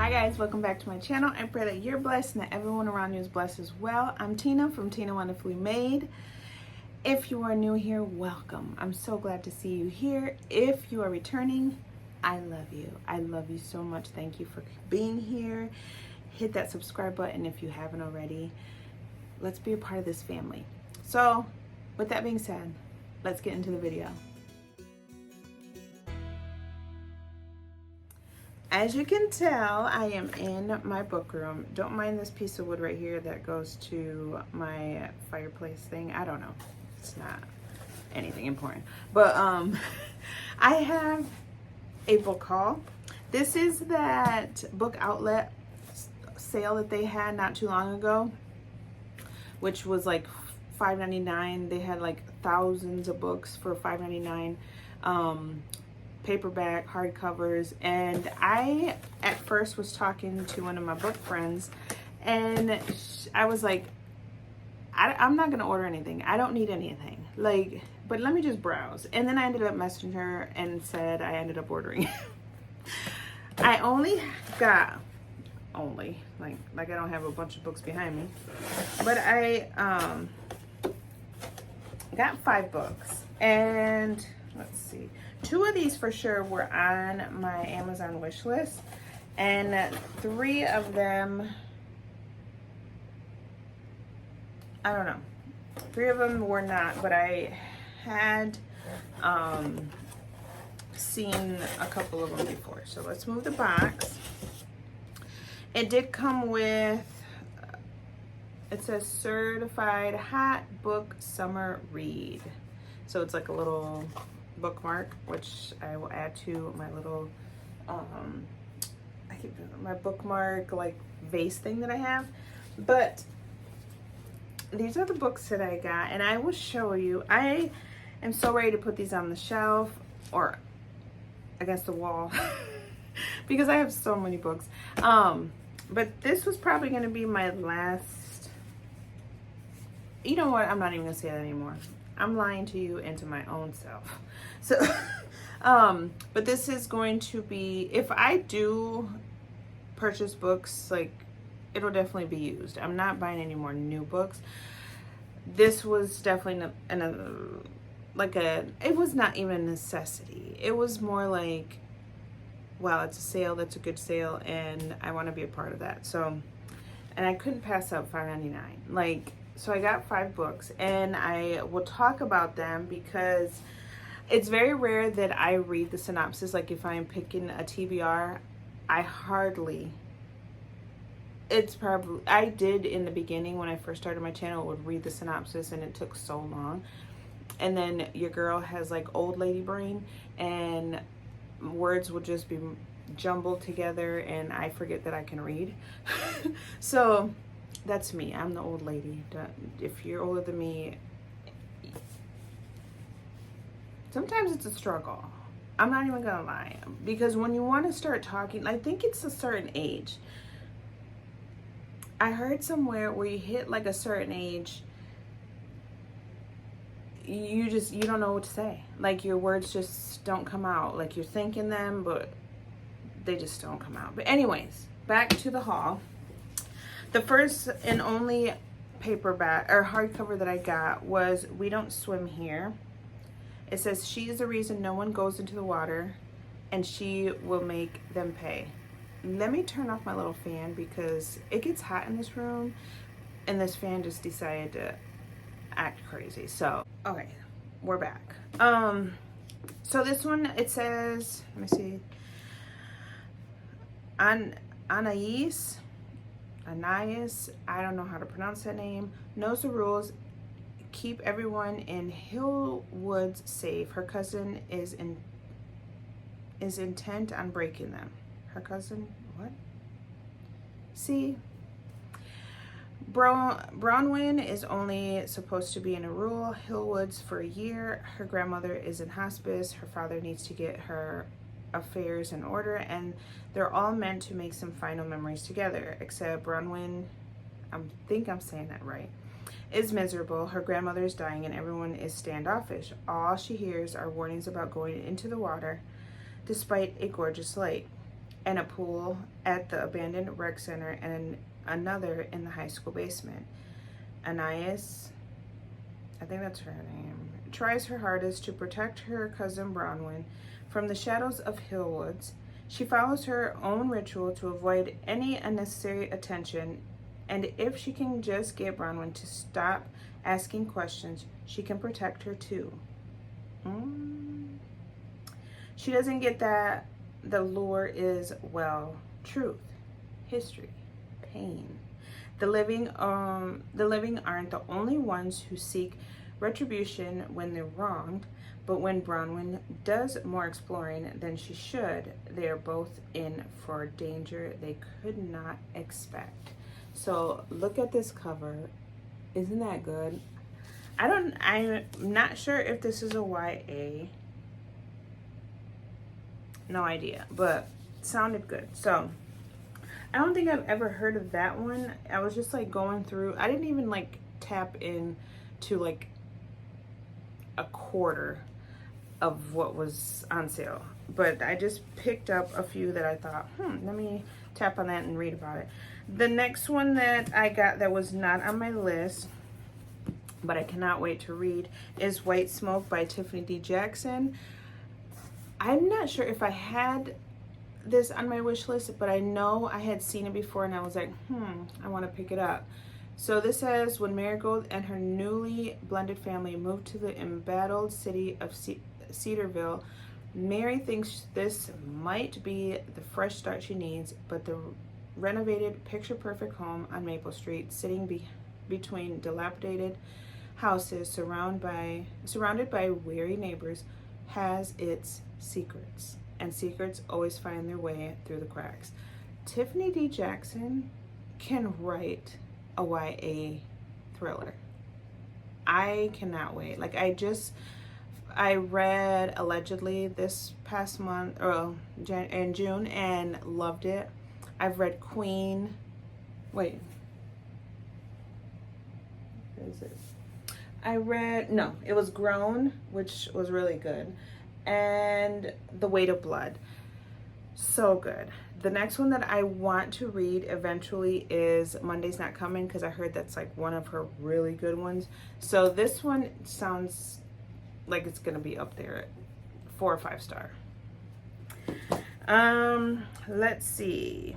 Hi guys, welcome back to my channel. I pray that you're blessed and that everyone around you is blessed as well. I'm Tina from Tina Wonderfully Made. If you are new here, welcome. I'm so glad to see you here. If you are returning, I love you. I love you so much. Thank you for being here. Hit that subscribe button if you haven't already. Let's be a part of this family. So, with that being said, let's get into the video. As you can tell, I am in my book room. Don't mind this piece of wood right here that goes to my fireplace thing. I don't know. It's not anything important. But I have a book haul. This is that book outlet sale that they had not too long ago, which was like $5.99. They had like thousands of books for $5.99. Paperback, hardcovers, and I at first was talking to one of my book friends, and I was like, I'm not gonna order anything. I don't need anything. Like, but let me just browse. And then I ended up messaging her and said I ended up ordering. I only got like I don't have a bunch of books behind me, but I got 5 books, and let's see. 2 of these for sure were on my Amazon wish list, and 3 of them, I don't know. 3 of them were not, but I had seen a couple of them before. So let's move the box. It did come with, it says certified hot book summer read. So it's like a little bookmark, which I will add to my little my bookmark like vase thing that I have. But these are the books that I got, and I will show you. I am so ready to put these on the shelf or against the wall because I have so many books. But this was probably going to be my last. You know what? I'm not even gonna say that anymore. I'm lying to you and to my own self. So, but this is going to be, if I do purchase books, like, it'll definitely be used. I'm not buying any more new books. This was definitely it was not even a necessity. It was more like, wow, it's a sale, that's a good sale, and I want to be a part of that. So, and I couldn't pass up $5.99. Like, so I got 5 books, and I will talk about them because it's very rare that I read the synopsis. Like, if I'm picking a TBR, I did in the beginning when I first started my channel, would read the synopsis, and it took so long. And then your girl has like old lady brain, and words would just be jumbled together, and I forget that I can read. So that's me. I'm the old lady. If you're older than me, sometimes it's a struggle. I'm not even gonna lie. Because when you want to start talking, I think it's a certain age. I heard somewhere where you hit like a certain age, you don't know what to say. Like, your words just don't come out. Like, you're thinking them, but they just don't come out. But anyways, back to the haul. The first and only paperback or hardcover that I got was We Don't Swim Here. It says, she is the reason no one goes into the water, and she will make them pay. Let me turn off my little fan because it gets hot in this room, and this fan just decided to act crazy. So, okay, we're back. So this one, it says, let me see, Anais, I don't know how to pronounce that name, knows the rules, keep everyone in Hillwoods safe. Her cousin is intent on breaking them. Her cousin, what? See, Bronwyn is only supposed to be in a rural Hillwoods for a year. Her grandmother is in hospice. Her father needs to get her affairs in order, and they're all meant to make some final memories together, except Bronwyn, I think I'm saying that right, is miserable. Her grandmother is dying, and everyone is standoffish. All she hears are warnings about going into the water despite a gorgeous lake. and a pool at the abandoned rec center, and another in the high school basement. Anais, I think that's her name, tries her hardest to protect her cousin Bronwyn from the shadows of Hillwoods. She follows her own ritual to avoid any unnecessary attention, and if she can just get Bronwyn to stop asking questions, she can protect her too. She doesn't get that the lure is, well, truth, history, pain. The living aren't the only ones who seek retribution when they're wronged, but when Bronwyn does more exploring than she should, they are both in for danger they could not expect. So look at this cover. Isn't that good? I'm not sure if this is a YA. No idea, but it sounded good. So I don't think I've ever heard of that one. I was just like going through, I didn't even like tap in to like a quarter of what was on sale, but I just picked up a few that I thought, let me tap on that and read about it. The next one that I got that was not on my list, but I cannot wait to read, is White Smoke by Tiffany D. Jackson. I'm not sure if I had this on my wish list, but I know I had seen it before and I was like, I want to pick it up. So this says, when Marigold and her newly blended family moved to the embattled city of Cedarville, Mary thinks this might be the fresh start she needs, but the renovated picture-perfect home on Maple Street, sitting between dilapidated houses surrounded by weary neighbors, has its secrets, and secrets always find their way through the cracks. Tiffany D. Jackson can write a YA thriller. I cannot wait. Like I read Allegedly this past month, or in June, and loved it. I've read Queen. Wait. What is it? It was Grown, which was really good. And The Weight of Blood. So good. The next one that I want to read eventually is Monday's Not Coming, because I heard that's like one of her really good ones. So this one sounds like it's gonna be up there at 4 or 5 star. Let's see.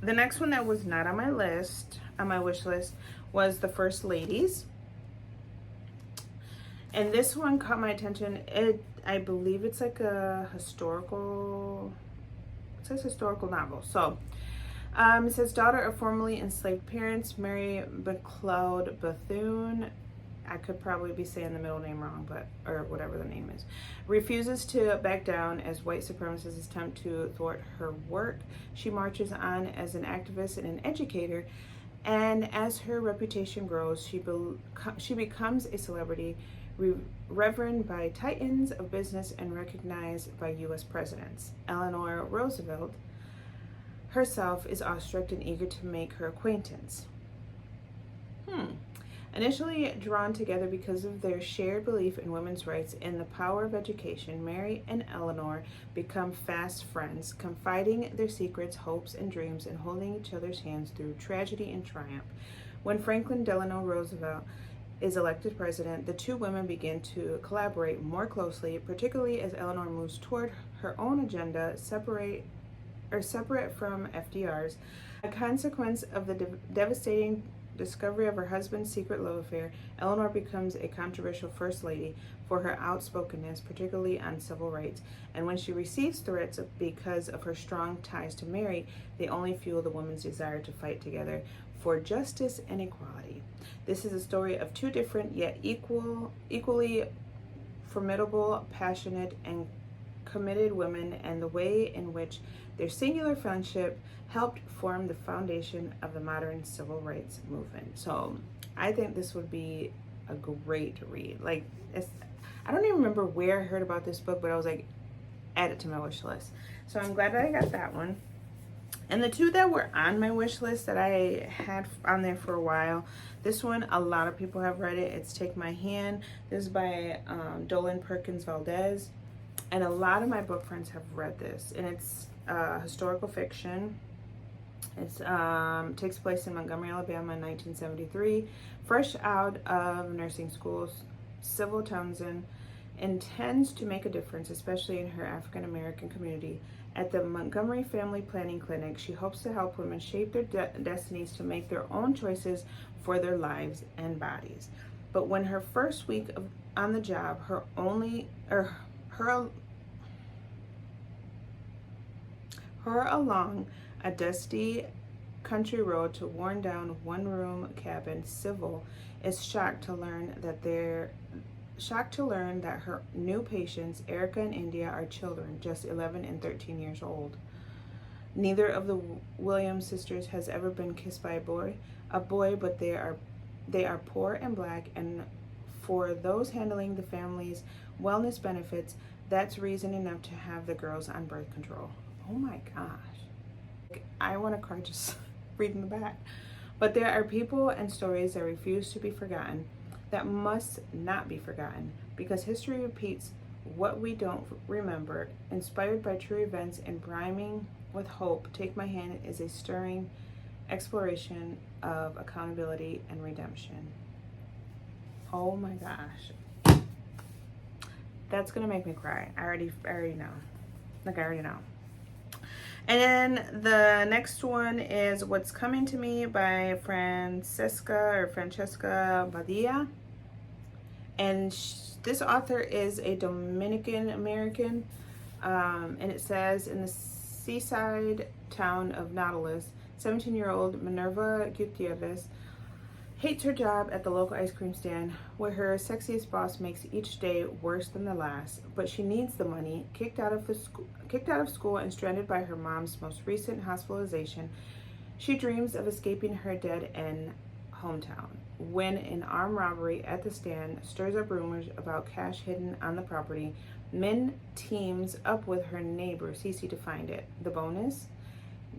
The next one that was not on my list, on my wish list, was The First Ladies. And this one caught my attention. I believe it's like a historical, it says historical novel. So it says, daughter of formerly enslaved parents, Mary McLeod Bethune, I could probably be saying the middle name wrong, but, or whatever the name is, refuses to back down as white supremacists attempt to thwart her work. She marches on as an activist and an educator, and as her reputation grows, she becomes a celebrity, revered by titans of business and recognized by U.S. presidents. Eleanor Roosevelt herself is awestruck and eager to make her acquaintance. Initially drawn together because of their shared belief in women's rights and the power of education, Mary and Eleanor become fast friends, confiding their secrets, hopes, and dreams, and holding each other's hands through tragedy and triumph. When Franklin Delano Roosevelt is elected president, the two women begin to collaborate more closely, particularly as Eleanor moves toward her own agenda, separate from FDR's. A consequence of the devastating discovery of her husband's secret love affair, Eleanor becomes a controversial first lady for her outspokenness, particularly on civil rights. And when she receives threats because of her strong ties to Mary, they only fuel the woman's desire to fight together for justice and equality. This is a story of two different yet equally formidable, passionate, and committed women, and the way in which their singular friendship helped form the foundation of the modern civil rights movement. So I think this would be a great read. Like, I don't even remember where I heard about this book, but I was like, add it to my wish list. So I'm glad that I got that one. And the two that were on my wish list that I had on there for a while, this one, a lot of people have read it. It's Take My Hand. This is by Dolan Perkins Valdez. And a lot of my book friends have read this, and it's historical fiction. It takes place in Montgomery, Alabama in 1973. Fresh out of nursing school, Sybil Townsend intends to make a difference, especially in her African American community. At the Montgomery Family Planning Clinic, she hopes to help women shape their destinies to make their own choices for their lives and bodies. But when her first week on the job, her along a dusty country road to worn down one-room cabin, Sybil is shocked to learn that her new patients, Erica and India, are children, just 11 and 13 years old. Neither of the Williams sisters has ever been kissed by a boy, but they are poor and black, and for those handling the family's wellness benefits, that's reason enough to have the girls on birth control. Oh my gosh. I want to cry just reading the back. But there are people and stories that refuse to be forgotten, that must not be forgotten, because history repeats what we don't remember. Inspired by true events and brimming with hope, Take My Hand is a stirring exploration of accountability and redemption. Oh my gosh. That's gonna make me cry. I already know. Like, I already know. And then the next one is What's Coming to Me by Francesca Badia. And this author is a Dominican American. And it says, in the seaside town of Nautilus, 17-year-old Minerva Gutierrez hates her job at the local ice cream stand, where her sexiest boss makes each day worse than the last. But she needs the money. Kicked out of school and stranded by her mom's most recent hospitalization, she dreams of escaping her dead-end hometown, when an armed robbery at the stand stirs up rumors about cash hidden on the property. Min teams up with her neighbor Cece to find it. The bonus?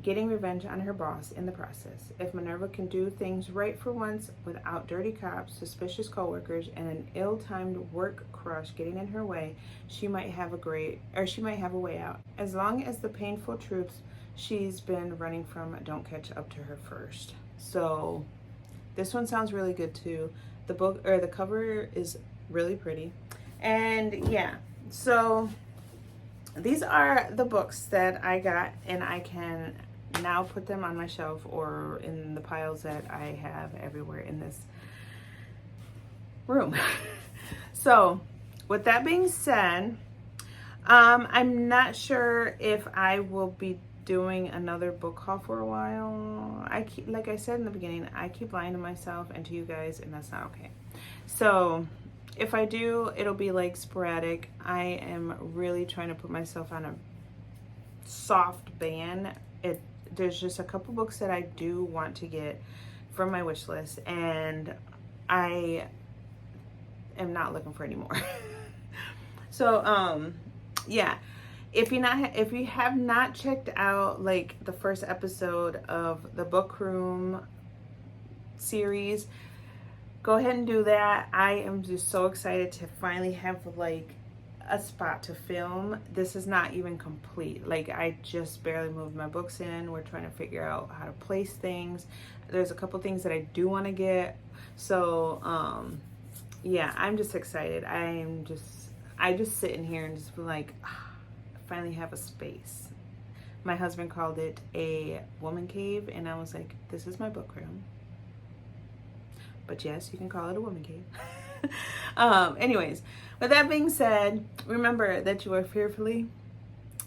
Getting revenge on her boss in the process. If Minerva can do things right for once without dirty cops, suspicious coworkers, and an ill-timed work crush getting in her way, she might have a way out. As long as the painful truths she's been running from don't catch up to her first. So this one sounds really good too. The cover is really pretty. And yeah, so these are the books that I got, and I can now put them on my shelf or in the piles that I have everywhere in this room. So with that being said, I'm not sure if I will be doing another book haul for a while. Like I said in the beginning, I keep lying to myself and to you guys, and that's not okay. So if I do, it'll be like sporadic. I am really trying to put myself on a soft ban. There's just a couple books that I do want to get from my wish list, and I am not looking for any more. So yeah, if you have not checked out like the first episode of the Book Room series, go ahead and do that. I am just so excited to finally have like a spot to film. This is not even complete. Like, I just barely moved my books in. We're trying to figure out how to place things. There's a couple things that I do want to get. So yeah, I'm just excited. I just sit in here and just feel like I finally have a space. My husband called it a woman cave, and I was like, this is my book room. But yes, you can call it a woman cave. Anyways, with that being said, remember that you are fearfully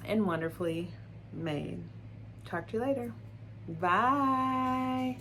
and wonderfully made. Talk to you later. Bye.